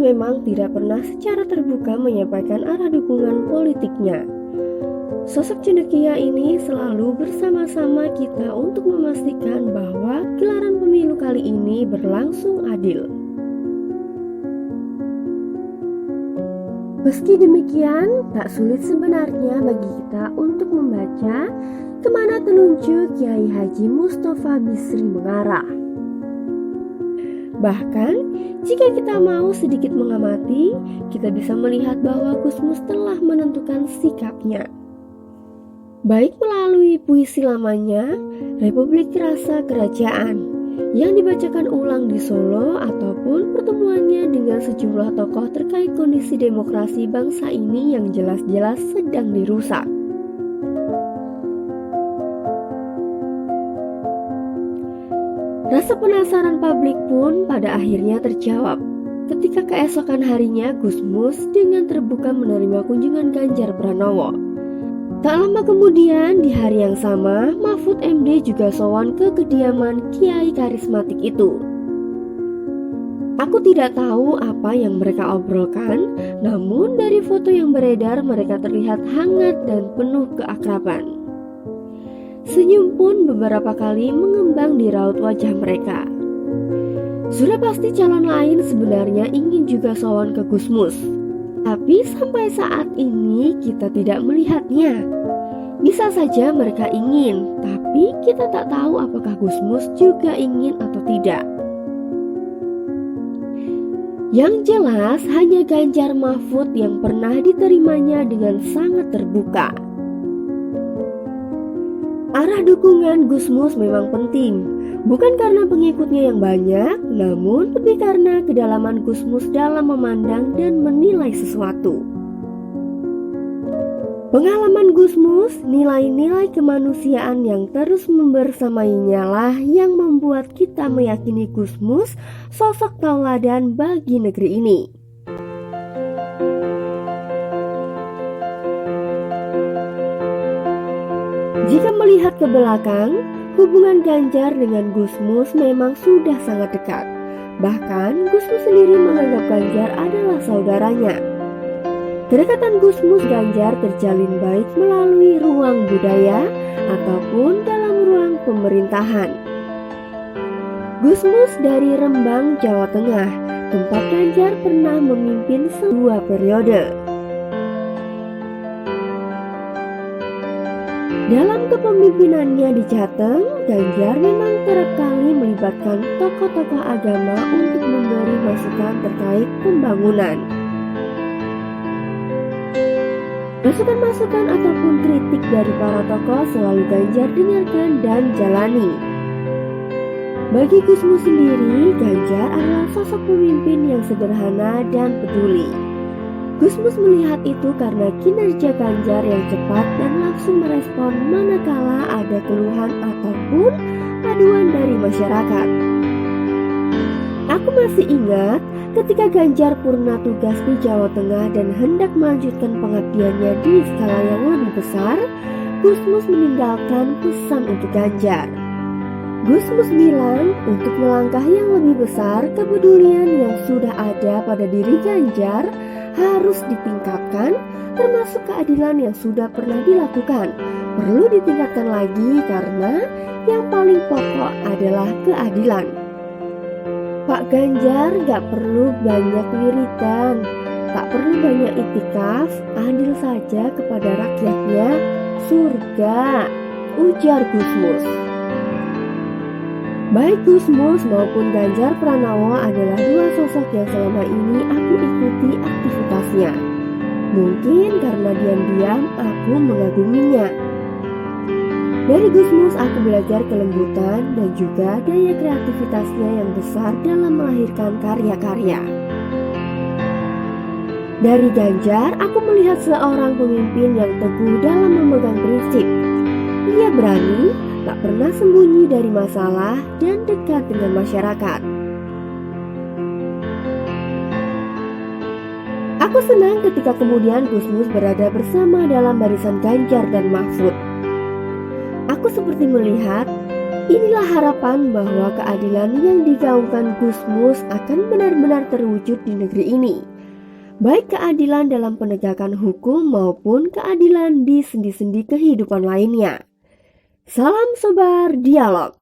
memang tidak pernah secara terbuka menyampaikan arah dukungan politiknya. Sosok cendekia ini selalu bersama-sama kita untuk memastikan bahwa gelaran pemilu kali ini berlangsung adil. Meski demikian, tak sulit sebenarnya bagi kita untuk membaca kemana telunjuk Kiai Haji Mustofa Bisri mengarah. Bahkan, jika kita mau sedikit mengamati, kita bisa melihat bahwa Gusmus telah menentukan sikapnya. Baik melalui puisi lamanya, Republik Rasa Kerajaan, yang dibacakan ulang di Solo ataupun pertemuannya dengan sejumlah tokoh terkait kondisi demokrasi bangsa ini yang jelas-jelas sedang dirusak. Rasa penasaran publik pun pada akhirnya terjawab ketika keesokan harinya Gusmus dengan terbuka menerima kunjungan Ganjar Pranowo. Tak lama kemudian, di hari yang sama, Mahfud MD juga sowan ke kediaman Kiai karismatik itu. Aku tidak tahu apa yang mereka obrolkan, namun dari foto yang beredar mereka terlihat hangat dan penuh keakraban. Senyum pun beberapa kali mengembang di raut wajah mereka. Sudah pasti calon lain sebenarnya ingin juga sowan ke Gusmus. Tapi sampai saat ini kita tidak melihatnya. Bisa saja mereka ingin, tapi kita tak tahu apakah Gusmus juga ingin atau tidak. Yang jelas hanya Ganjar Mahfud yang pernah diterimanya dengan sangat terbuka. Arah dukungan Gusmus memang penting, bukan karena pengikutnya yang banyak, namun lebih karena kedalaman Gusmus dalam memandang dan menilai sesuatu. Pengalaman Gusmus, nilai-nilai kemanusiaan yang terus membersamainya lah yang membuat kita meyakini Gusmus sosok tauladan bagi negeri ini. Jika melihat ke belakang, hubungan Ganjar dengan Gusmus memang sudah sangat dekat. Bahkan Gusmus sendiri menganggap Ganjar adalah saudaranya. Kedekatan Gusmus-Ganjar terjalin baik melalui ruang budaya ataupun dalam ruang pemerintahan. Gusmus dari Rembang, Jawa Tengah, tempat Ganjar pernah memimpin 2 periode. Dalam kepemimpinannya di Jateng, Ganjar memang kerap kali melibatkan tokoh-tokoh agama untuk memberi masukan terkait pembangunan. Masukan-masukan ataupun kritik dari para tokoh selalu Ganjar dengarkan dan jalani. Bagi Gusmus sendiri, Ganjar adalah sosok pemimpin yang sederhana dan peduli. Gusmus melihat itu karena kinerja Ganjar yang cepat dan langsung merespon manakala ada keluhan ataupun aduan dari masyarakat. Aku masih ingat ketika Ganjar purna tugas di Jawa Tengah dan hendak melanjutkan pengabdiannya di skala yang lebih besar, Gusmus meninggalkan pesan untuk Ganjar. Gusmus bilang untuk melangkah yang lebih besar, kepedulian yang sudah ada pada diri Ganjar harus ditingkatkan, termasuk keadilan yang sudah pernah dilakukan. Perlu ditingkatkan lagi karena yang paling pokok adalah keadilan. Pak Ganjar gak perlu banyak wiridan, tak perlu banyak itikaf, adil saja kepada rakyatnya, surga, ujar Gusmus. Baik Gusmus maupun Ganjar Pranowo adalah 2 sosok yang selama ini aku ikuti aktivitasnya. Mungkin karena diam-diam aku mengaguminya. Dari Gusmus aku belajar kelembutan dan juga daya kreativitasnya yang besar dalam melahirkan karya-karya. Dari Ganjar aku melihat seorang pemimpin yang teguh dalam memegang prinsip. Ia berani, tak pernah sembunyi dari masalah dan dekat dengan masyarakat. Aku senang ketika kemudian Gusmus berada bersama dalam barisan Ganjar dan Mahfud. Aku seperti melihat Inilah harapan bahwa keadilan yang digaungkan Gusmus akan benar-benar terwujud di negeri ini. Baik keadilan dalam penegakan hukum maupun keadilan di sendi-sendi kehidupan lainnya. Salam Sobar Dialog.